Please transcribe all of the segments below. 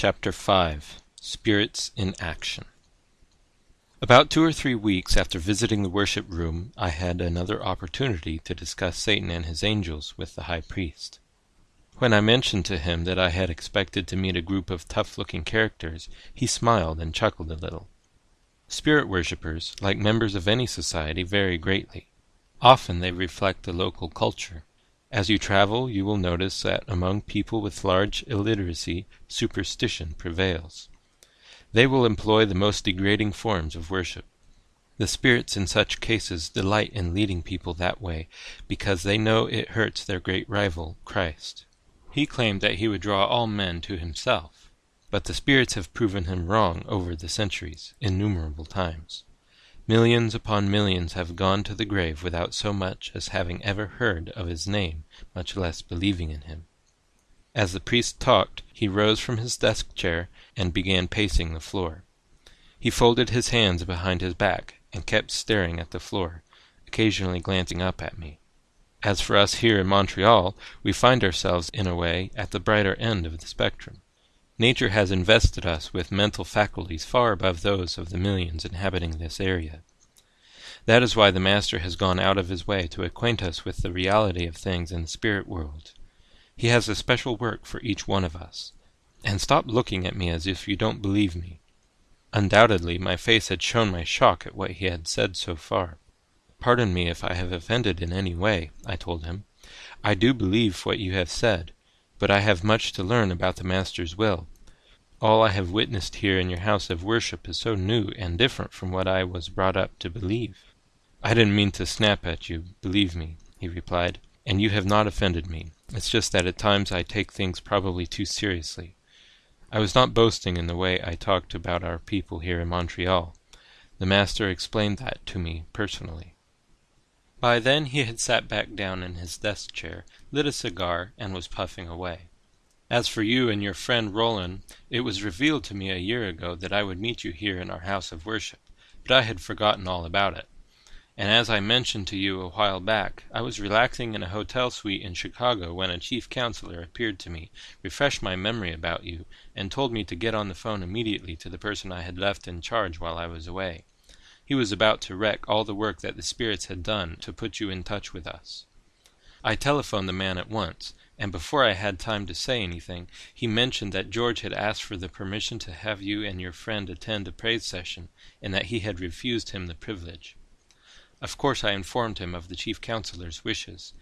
Chapter 5 Spirits in Action. About 2 or 3 weeks after visiting the worship room, I had another opportunity to discuss Satan and his angels with the high priest. When I mentioned to him that I had expected to meet a group of tough-looking characters, he smiled and chuckled a little. Spirit worshippers, like members of any society, vary greatly. Often they reflect the local culture. As you travel, you will notice that among people with large illiteracy, superstition prevails. They will employ the most degrading forms of worship. The spirits in such cases delight in leading people that way, because they know it hurts their great rival, Christ. He claimed that he would draw all men to himself, but the spirits have proven him wrong over the centuries, innumerable times. Millions upon millions have gone to the grave without so much as having ever heard of his name, much less believing in him. As the priest talked, he rose from his desk chair and began pacing the floor. He folded his hands behind his back and kept staring at the floor, occasionally glancing up at me. As for us here in Montreal, we find ourselves, in a way, at the brighter end of the spectrum. Nature has invested us with mental faculties far above those of the millions inhabiting this area. That is why the Master has gone out of his way to acquaint us with the reality of things in the spirit world. He has a special work for each one of us. And stop looking at me as if you don't believe me. Undoubtedly, my face had shown my shock at what he had said so far. Pardon me if I have offended in any way, I told him. I do believe what you have said, but I have much to learn about the Master's will. All I have witnessed here in your house of worship is so new and different from what I was brought up to believe. I didn't mean to snap at you, believe me, he replied, and you have not offended me. It's just that at times I take things probably too seriously. I was not boasting in the way I talked about our people here in Montreal. The Master explained that to me personally. By then he had sat back down in his desk chair, lit a cigar, and was puffing away. As for you and your friend Roland, it was revealed to me a year ago that I would meet you here in our house of worship, but I had forgotten all about it. And as I mentioned to you a while back, I was relaxing in a hotel suite in Chicago when a chief counselor appeared to me, refreshed my memory about you, and told me to get on the phone immediately to the person I had left in charge while I was away. He was about to wreck all the work that the spirits had done to put you in touch with us. I telephoned the man at once, and before I had time to say anything, he mentioned that George had asked for the permission to have you and your friend attend a praise session, and that he had refused him the privilege. Of course I informed him of the chief counselor's wishes.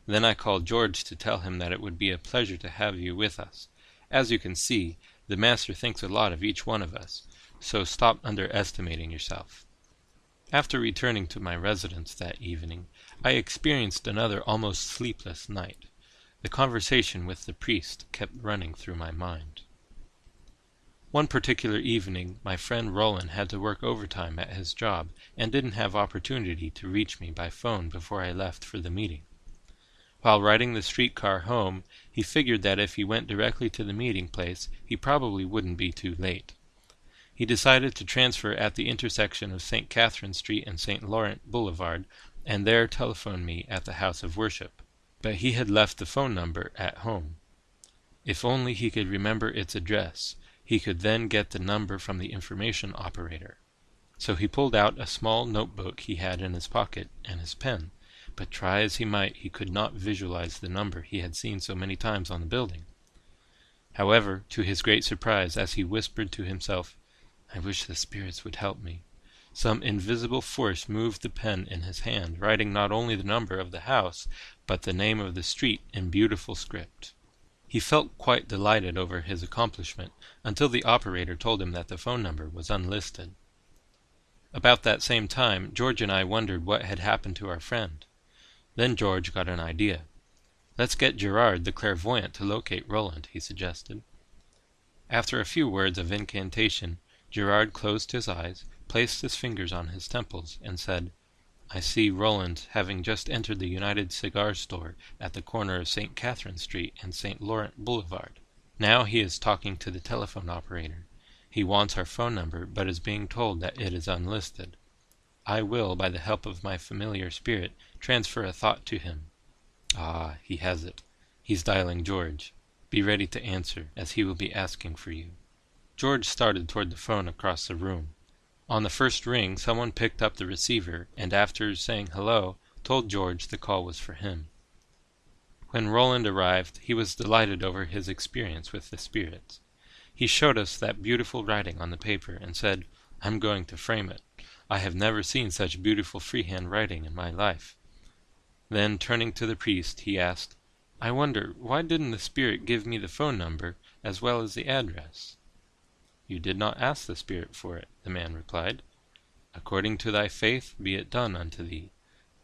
Then I called George to tell him that it would be a pleasure to have you with us. As you can see, the Master thinks a lot of each one of us, so stop underestimating yourself. After returning to my residence that evening, I experienced another almost sleepless night. The conversation with the priest kept running through my mind. One particular evening, my friend Roland had to work overtime at his job and didn't have opportunity to reach me by phone before I left for the meeting. While riding the streetcar home, he figured that if he went directly to the meeting place, he probably wouldn't be too late. He decided to transfer at the intersection of St. Catherine Street and St. Laurent Boulevard, and there telephone me at the house of worship. But he had left the phone number at home. If only he could remember its address, he could then get the number from the information operator. So he pulled out a small notebook he had in his pocket and his pen, but try as he might, he could not visualize the number he had seen so many times on the building. However, to his great surprise, as he whispered to himself, "I wish the spirits would help me," some invisible force moved the pen in his hand, writing not only the number of the house, but the name of the street in beautiful script. He felt quite delighted over his accomplishment, until the operator told him that the phone number was unlisted. About that same time, George and I wondered what had happened to our friend. Then George got an idea. "Let's get Gerard the clairvoyant to locate Roland," he suggested. After a few words of incantation, Gerard closed his eyes, placed his fingers on his temples, and said, "I see Roland having just entered the United Cigar Store at the corner of St. Catherine Street and St. Laurent Boulevard. Now he is talking to the telephone operator. He wants our phone number, but is being told that it is unlisted. I will, by the help of my familiar spirit, transfer a thought to him. Ah, he has it. He's dialing George. Be ready to answer, as he will be asking for you." George started toward the phone across the room. On the first ring, someone picked up the receiver, and after saying hello, told George the call was for him. When Roland arrived, he was delighted over his experience with the spirits. He showed us that beautiful writing on the paper and said, "I'm going to frame it. I have never seen such beautiful freehand writing in my life." Then, turning to the priest, he asked, "I wonder, why didn't the spirit give me the phone number as well as the address?" "You did not ask the spirit for it," the man replied. "According to thy faith be it done unto thee.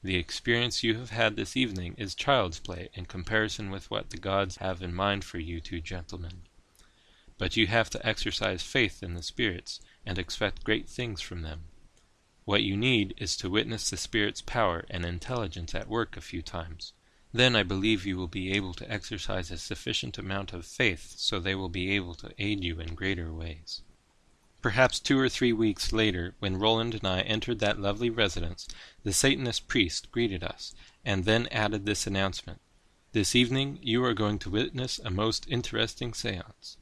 The experience you have had this evening is child's play in comparison with what the gods have in mind for you two gentlemen. But you have to exercise faith in the spirits and expect great things from them. What you need is to witness the spirits' power and intelligence at work a few times. Then I believe you will be able to exercise a sufficient amount of faith so they will be able to aid you in greater ways." Perhaps 2 or 3 weeks later, when Roland and I entered that lovely residence, the Satanist priest greeted us, and then added this announcement: "This evening you are going to witness a most interesting séance.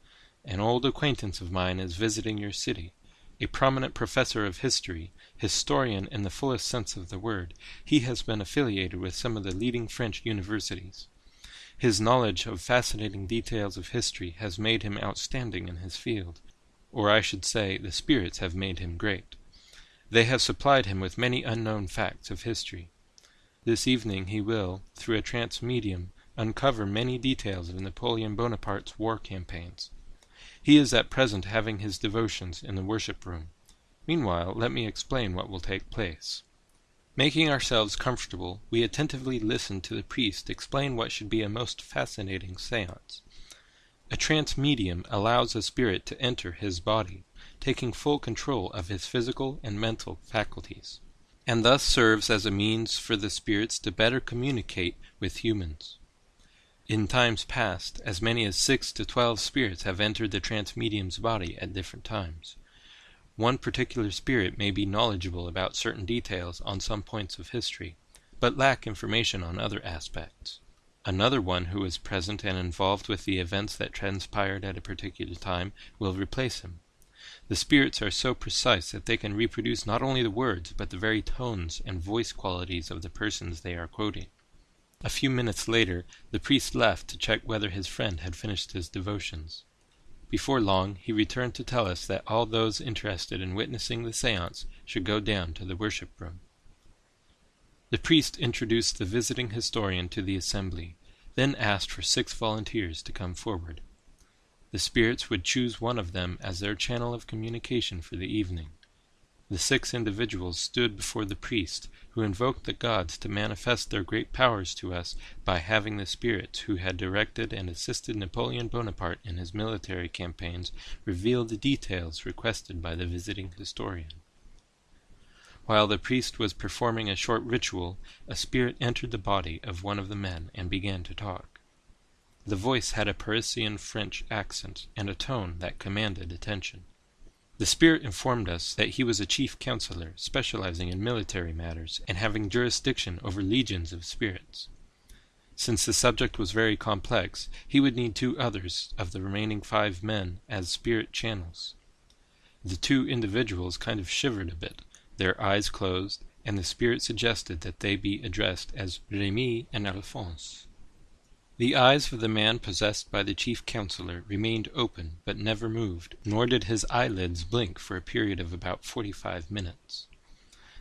An old acquaintance of mine is visiting your city. A prominent professor of history, historian in the fullest sense of the word, he has been affiliated with some of the leading French universities. His knowledge of fascinating details of history has made him outstanding in his field, or I should say the spirits have made him great. They have supplied him with many unknown facts of history. This evening he will, through a trance medium, uncover many details of Napoleon Bonaparte's war campaigns. He is at present having his devotions in the worship-room. Meanwhile, let me explain what will take place." Making ourselves comfortable, we attentively listened to the priest explain what should be a most fascinating séance. A trance medium allows a spirit to enter his body, taking full control of his physical and mental faculties, and thus serves as a means for the spirits to better communicate with humans. In times past, as many as 6 to 12 spirits have entered the trance medium's body at different times. One particular spirit may be knowledgeable about certain details on some points of history, but lack information on other aspects. Another one who is present and involved with the events that transpired at a particular time will replace him. The spirits are so precise that they can reproduce not only the words, but the very tones and voice qualities of the persons they are quoting. A few minutes later, the priest left to check whether his friend had finished his devotions. Before long, he returned to tell us that all those interested in witnessing the séance should go down to the worship-room. The priest introduced the visiting historian to the assembly, then asked for 6 volunteers to come forward. The spirits would choose one of them as their channel of communication for the evening. The 6 individuals stood before the priest, who invoked the gods to manifest their great powers to us by having the spirits who had directed and assisted Napoleon Bonaparte in his military campaigns reveal the details requested by the visiting historian. While the priest was performing a short ritual, a spirit entered the body of one of the men and began to talk. The voice had a Parisian French accent and a tone that commanded attention. The spirit informed us that he was a chief counselor, specializing in military matters and having jurisdiction over legions of spirits. Since the subject was very complex, he would need 2 others of the remaining 5 men as spirit channels. The 2 individuals kind of shivered a bit, their eyes closed, and the spirit suggested that they be addressed as Rémy and Alphonse. The eyes of the man possessed by the chief counselor remained open but never moved, nor did his eyelids blink for a period of about 45 minutes.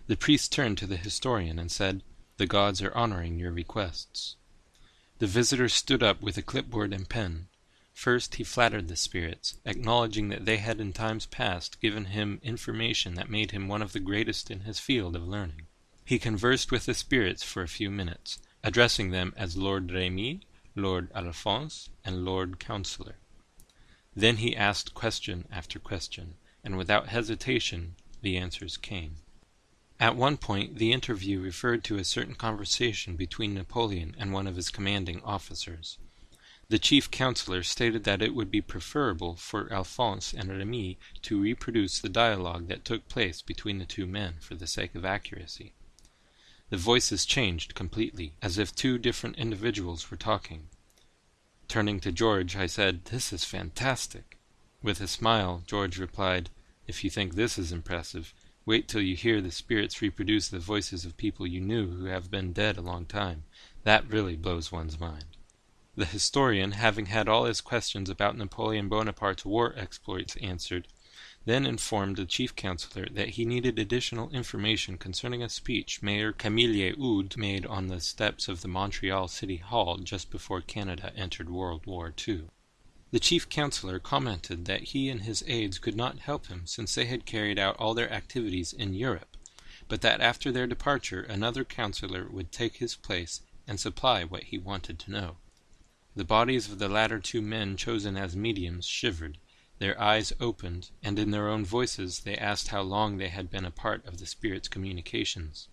The priest turned to the historian and said, "The gods are honoring your requests." The visitor stood up with a clipboard and pen. First he flattered the spirits, acknowledging that they had in times past given him information that made him one of the greatest in his field of learning. He conversed with the spirits for a few minutes, addressing them as Lord Rémy, Lord Alphonse, and Lord Counselor. Then he asked question after question, and without hesitation the answers came. At one point the interview referred to a certain conversation between Napoleon and one of his commanding officers. The chief counselor stated that it would be preferable for Alphonse and Rémy to reproduce the dialogue that took place between the 2 men for the sake of accuracy. The voices changed completely, as if 2 different individuals were talking. Turning to George, I said, "This is fantastic." With a smile, George replied, "If you think this is impressive, wait till you hear the spirits reproduce the voices of people you knew who have been dead a long time. That really blows one's mind." The historian, having had all his questions about Napoleon Bonaparte's war exploits answered, then informed the chief counselor that he needed additional information concerning a speech Mayor Camille Eudes made on the steps of the Montreal City Hall just before Canada entered World War II. The chief counselor commented that he and his aides could not help him since they had carried out all their activities in Europe, but that after their departure another counselor would take his place and supply what he wanted to know. The bodies of the latter two men chosen as mediums shivered, their eyes opened, and in their own voices they asked how long they had been a part of the spirit's communications.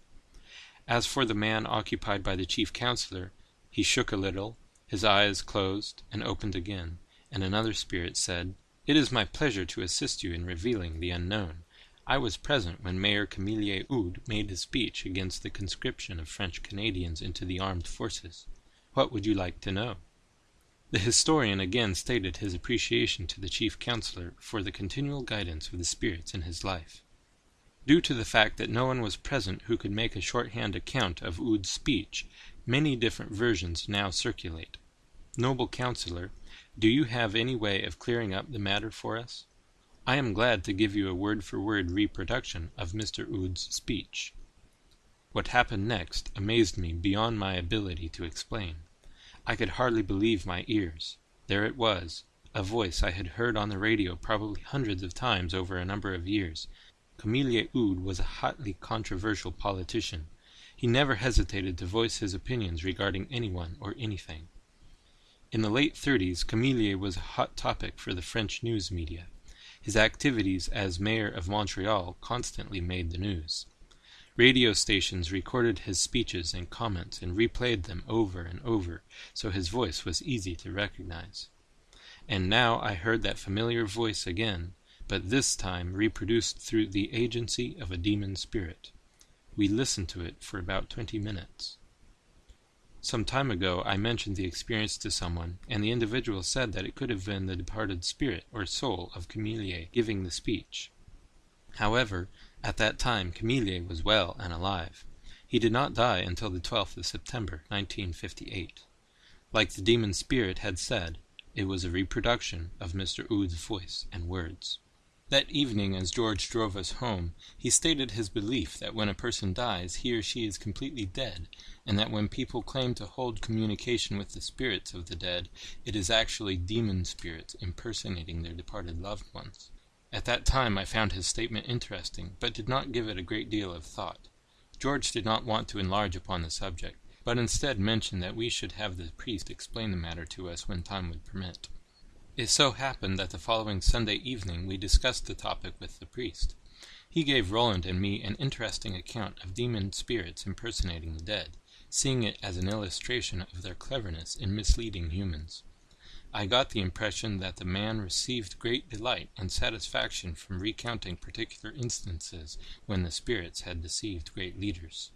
As for the man occupied by the chief counselor, he shook a little, his eyes closed and opened again, and another spirit said, "It is my pleasure to assist you in revealing the unknown. I was present when Mayor Camille Eudes made his speech against the conscription of French Canadians into the armed forces. What would you like to know?" The historian again stated his appreciation to the chief counselor for the continual guidance of the spirits in his life. Due to the fact that no one was present who could make a shorthand account of Eudes' speech, many different versions now circulate. Noble counselor, do you have any way of clearing up the matter for us? I am glad to give you a word-for-word reproduction of Mr. Eudes' speech. What happened next amazed me beyond my ability to explain. I could hardly believe my ears. There it was, a voice I had heard on the radio probably hundreds of times over a number of years. Camille Eudes was a hotly controversial politician. He never hesitated to voice his opinions regarding anyone or anything. In the late 30s, Camille was a hot topic for the French news media. His activities as mayor of Montreal constantly made the news. Radio stations recorded his speeches and comments and replayed them over and over, so his voice was easy to recognize. And now I heard that familiar voice again, but this time reproduced through the agency of a demon spirit. We listened to it for about 20 minutes. Some time ago I mentioned the experience to someone, and the individual said that it could have been the departed spirit or soul of Camille giving the speech. However, at that time Camille was well and alive. He did not die until the 12th of September, 1958. Like the demon spirit had said, it was a reproduction of Mr. Eudes' voice and words. That evening, as George drove us home, he stated his belief that when a person dies, he or she is completely dead, and that when people claim to hold communication with the spirits of the dead, it is actually demon spirits impersonating their departed loved ones. At that time I found his statement interesting, but did not give it a great deal of thought. George did not want to enlarge upon the subject, but instead mentioned that we should have the priest explain the matter to us when time would permit. It so happened that the following Sunday evening we discussed the topic with the priest. He gave Roland and me an interesting account of demon spirits impersonating the dead, seeing it as an illustration of their cleverness in misleading humans. I got the impression that the man received great delight and satisfaction from recounting particular instances when the spirits had deceived great leaders.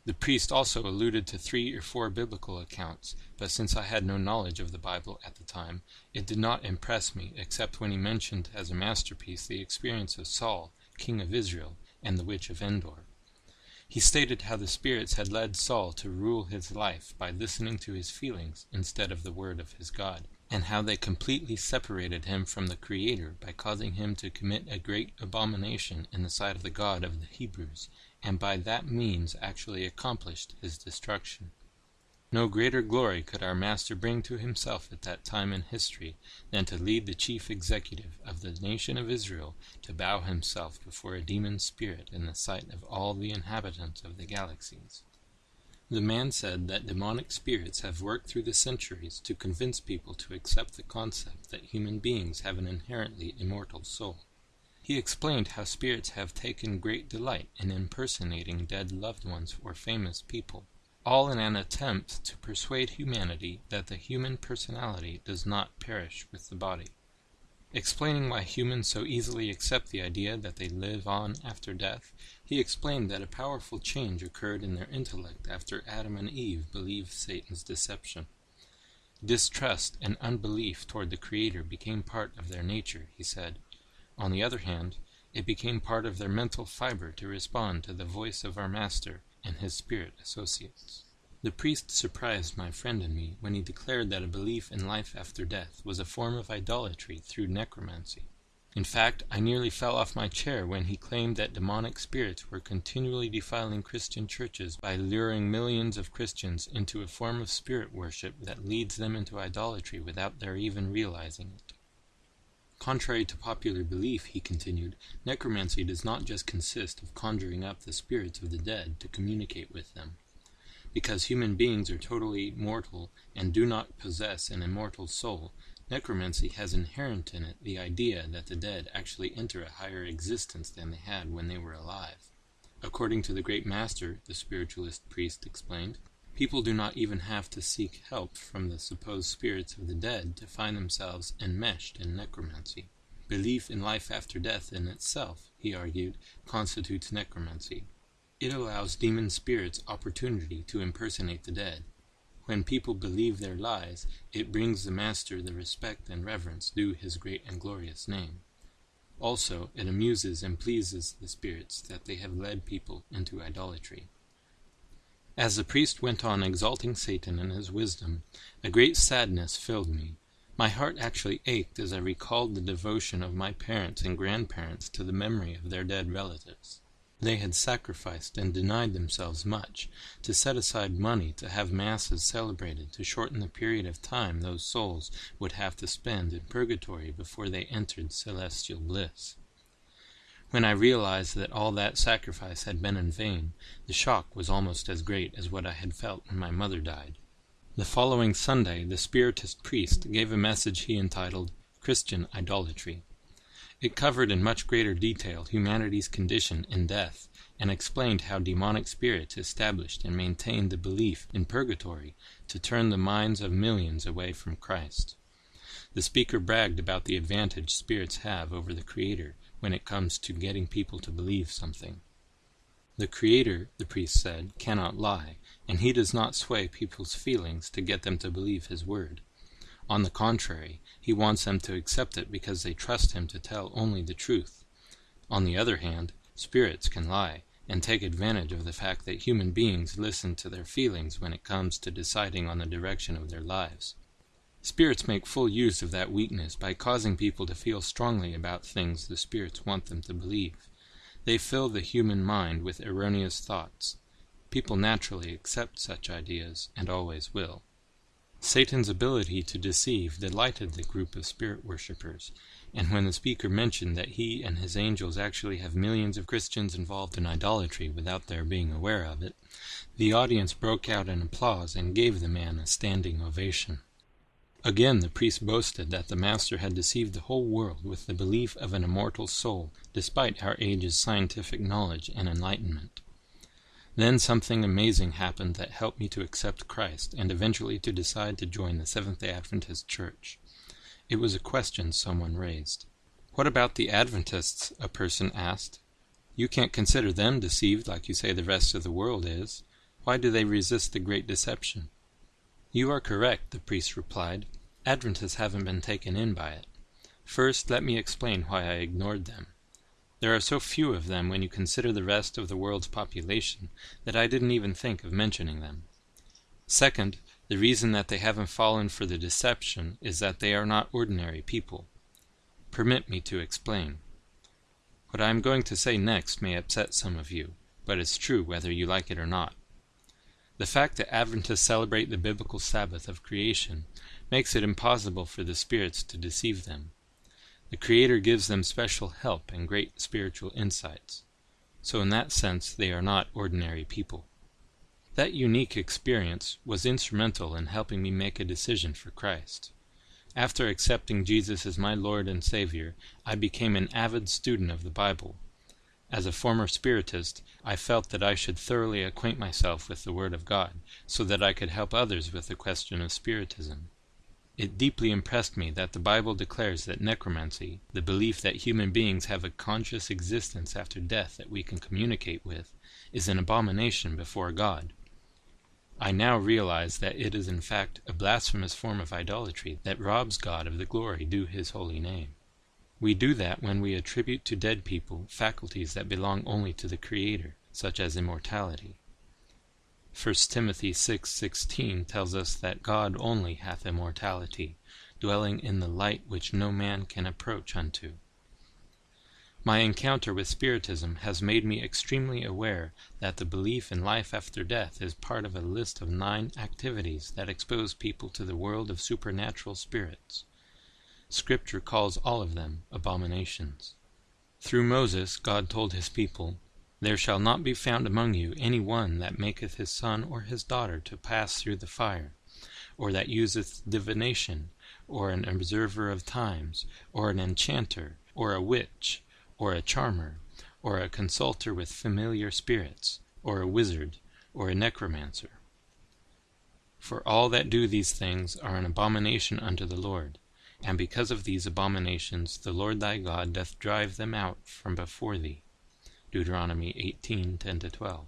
The priest also alluded to 3 or 4 biblical accounts, but since I had no knowledge of the Bible at the time, it did not impress me except when he mentioned as a masterpiece the experience of Saul, king of Israel, and the witch of Endor. He stated how the spirits had led Saul to rule his life by listening to his feelings instead of the word of his God, and how they completely separated him from the Creator by causing him to commit a great abomination in the sight of the God of the Hebrews, and by that means actually accomplished his destruction. No greater glory could our Master bring to himself at that time in history than to lead the chief executive of the nation of Israel to bow himself before a demon spirit in the sight of all the inhabitants of the galaxies. The man said that demonic spirits have worked through the centuries to convince people to accept the concept that human beings have an inherently immortal soul. He explained how spirits have taken great delight in impersonating dead loved ones or famous people, all in an attempt to persuade humanity that the human personality does not perish with the body. Explaining why humans so easily accept the idea that they live on after death, he explained that a powerful change occurred in their intellect after Adam and Eve believed Satan's deception. Distrust and unbelief toward the Creator became part of their nature, he said. On the other hand, it became part of their mental fiber to respond to the voice of our Master and his spirit associates. The priest surprised my friend and me when he declared that a belief in life after death was a form of idolatry through necromancy. In fact, I nearly fell off my chair when he claimed that demonic spirits were continually defiling Christian churches by luring millions of Christians into a form of spirit worship that leads them into idolatry without their even realizing it. Contrary to popular belief, he continued, necromancy does not just consist of conjuring up the spirits of the dead to communicate with them. Because human beings are totally mortal and do not possess an immortal soul, necromancy has inherent in it the idea that the dead actually enter a higher existence than they had when they were alive. According to the great master, the spiritualist priest explained, people do not even have to seek help from the supposed spirits of the dead to find themselves enmeshed in necromancy. Belief in life after death in itself, he argued, constitutes necromancy. It allows demon spirits opportunity to impersonate the dead. When people believe their lies, it brings the Master the respect and reverence due his great and glorious name. Also, it amuses and pleases the spirits that they have led people into idolatry. As the priest went on exalting Satan and his wisdom, a great sadness filled me. My heart actually ached as I recalled the devotion of my parents and grandparents to the memory of their dead relatives. They had sacrificed and denied themselves much to set aside money to have masses celebrated to shorten the period of time those souls would have to spend in purgatory before they entered celestial bliss. When I realized that all that sacrifice had been in vain, the shock was almost as great as what I had felt when my mother died. The following Sunday, the Spiritist priest gave a message he entitled, Christian Idolatry. It covered in much greater detail humanity's condition in death, and explained how demonic spirits established and maintained the belief in purgatory to turn the minds of millions away from Christ. The speaker bragged about the advantage spirits have over the Creator when it comes to getting people to believe something. The Creator, the priest said, cannot lie, and he does not sway people's feelings to get them to believe his word. On the contrary, he wants them to accept it because they trust him to tell only the truth. On the other hand, spirits can lie, and take advantage of the fact that human beings listen to their feelings when it comes to deciding on the direction of their lives. Spirits make full use of that weakness by causing people to feel strongly about things the spirits want them to believe. They fill the human mind with erroneous thoughts. People naturally accept such ideas, and always will. Satan's ability to deceive delighted the group of spirit worshippers, and when the speaker mentioned that he and his angels actually have millions of Christians involved in idolatry without their being aware of it, the audience broke out in applause and gave the man a standing ovation. Again the priest boasted that the Master had deceived the whole world with the belief of an immortal soul, despite our age's scientific knowledge and enlightenment. Then something amazing happened that helped me to accept Christ and eventually to decide to join the Seventh-day Adventist Church. It was a question someone raised. "What about the Adventists?" a person asked. "You can't consider them deceived like you say the rest of the world is. Why do they resist the great deception?" "You are correct," the priest replied. "Adventists haven't been taken in by it. First, let me explain why I ignored them. There are so few of them when you consider the rest of the world's population that I didn't even think of mentioning them. Second, the reason that they haven't fallen for the deception is that they are not ordinary people. Permit me to explain. What I am going to say next may upset some of you, but it's true whether you like it or not. The fact that Adventists celebrate the biblical Sabbath of creation makes it impossible for the spirits to deceive them. The Creator gives them special help and great spiritual insights. So in that sense, they are not ordinary people. That unique experience was instrumental in helping me make a decision for Christ. After accepting Jesus as my Lord and Savior, I became an avid student of the Bible. As a former Spiritist, I felt that I should thoroughly acquaint myself with the Word of God, so that I could help others with the question of Spiritism. It deeply impressed me that the Bible declares that necromancy, the belief that human beings have a conscious existence after death that we can communicate with, is an abomination before God. I now realize that it is in fact a blasphemous form of idolatry that robs God of the glory due his holy name. We do that when we attribute to dead people faculties that belong only to the Creator, such as immortality. 1 Timothy 6:16 tells us that God only hath immortality, dwelling in the light which no man can approach unto. My encounter with Spiritism has made me extremely aware that the belief in life after death is part of a list of 9 activities that expose people to the world of supernatural spirits. Scripture calls all of them abominations. Through Moses, God told his people, "There shall not be found among you any one that maketh his son or his daughter to pass through the fire, or that useth divination, or an observer of times, or an enchanter, or a witch, or a charmer, or a consulter with familiar spirits, or a wizard, or a necromancer. For all that do these things are an abomination unto the Lord, and because of these abominations the Lord thy God doth drive them out from before thee." Deuteronomy 18:10-12.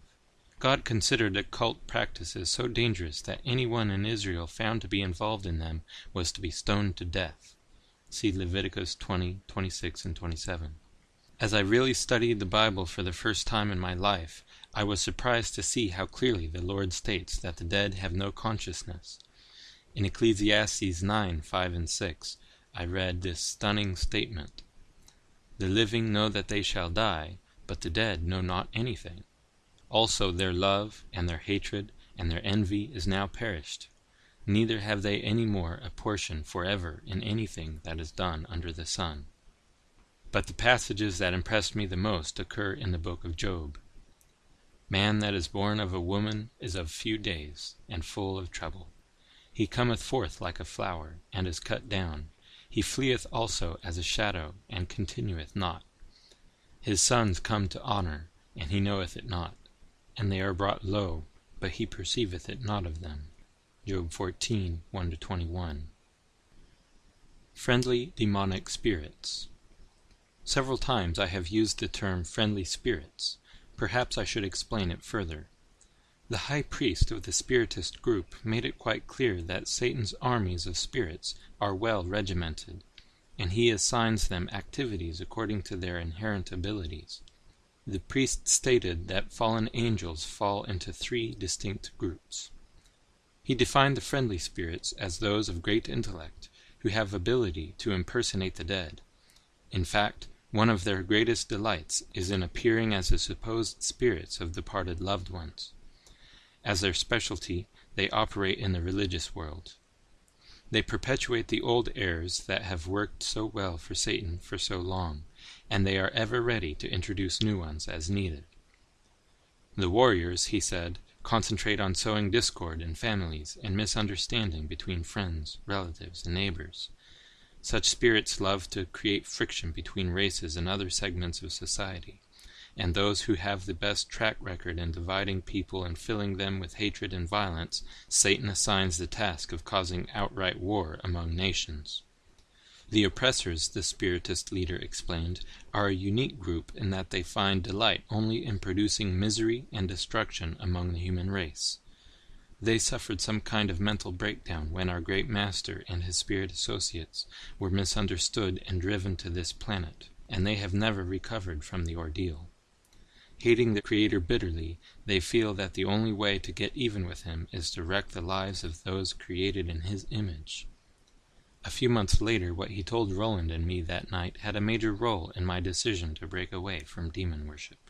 God considered occult practices so dangerous that anyone in Israel found to be involved in them was to be stoned to death. See Leviticus 20:26 and 27. As I really studied the Bible for the first time in my life, I was surprised to see how clearly the Lord states that the dead have no consciousness. In Ecclesiastes 9:5 and 6, I read this stunning statement: "The living know that they shall die, but the dead know not anything. Also their love, and their hatred, and their envy is now perished. Neither have they any more a portion forever in anything that is done under the sun." But the passages that impressed me the most occur in the book of Job. "Man that is born of a woman is of few days, and full of trouble. He cometh forth like a flower, and is cut down. He fleeth also as a shadow, and continueth not. His sons come to honor, and he knoweth it not. And they are brought low, but he perceiveth it not of them." Job 14:1-21. Friendly demonic spirits. Several times I have used the term friendly spirits. Perhaps I should explain it further. The high priest of the Spiritist group made it quite clear that Satan's armies of spirits are well regimented, and he assigns them activities according to their inherent abilities. The priest stated that fallen angels fall into 3 distinct groups. He defined the friendly spirits as those of great intellect, who have ability to impersonate the dead. In fact, one of their greatest delights is in appearing as the supposed spirits of departed loved ones. As their specialty, they operate in the religious world. They perpetuate the old errors that have worked so well for Satan for so long, and they are ever ready to introduce new ones as needed. The warriors, he said, concentrate on sowing discord in families and misunderstanding between friends, relatives, and neighbors. Such spirits love to create friction between races and other segments of society, and those who have the best track record in dividing people and filling them with hatred and violence, Satan assigns the task of causing outright war among nations. The oppressors, the Spiritist leader explained, are a unique group in that they find delight only in producing misery and destruction among the human race. They suffered some kind of mental breakdown when our great master and his spirit associates were misunderstood and driven to this planet, and they have never recovered from the ordeal. Hating the Creator bitterly, they feel that the only way to get even with him is to wreck the lives of those created in his image. A few months later, what he told Roland and me that night had a major role in my decision to break away from demon worship.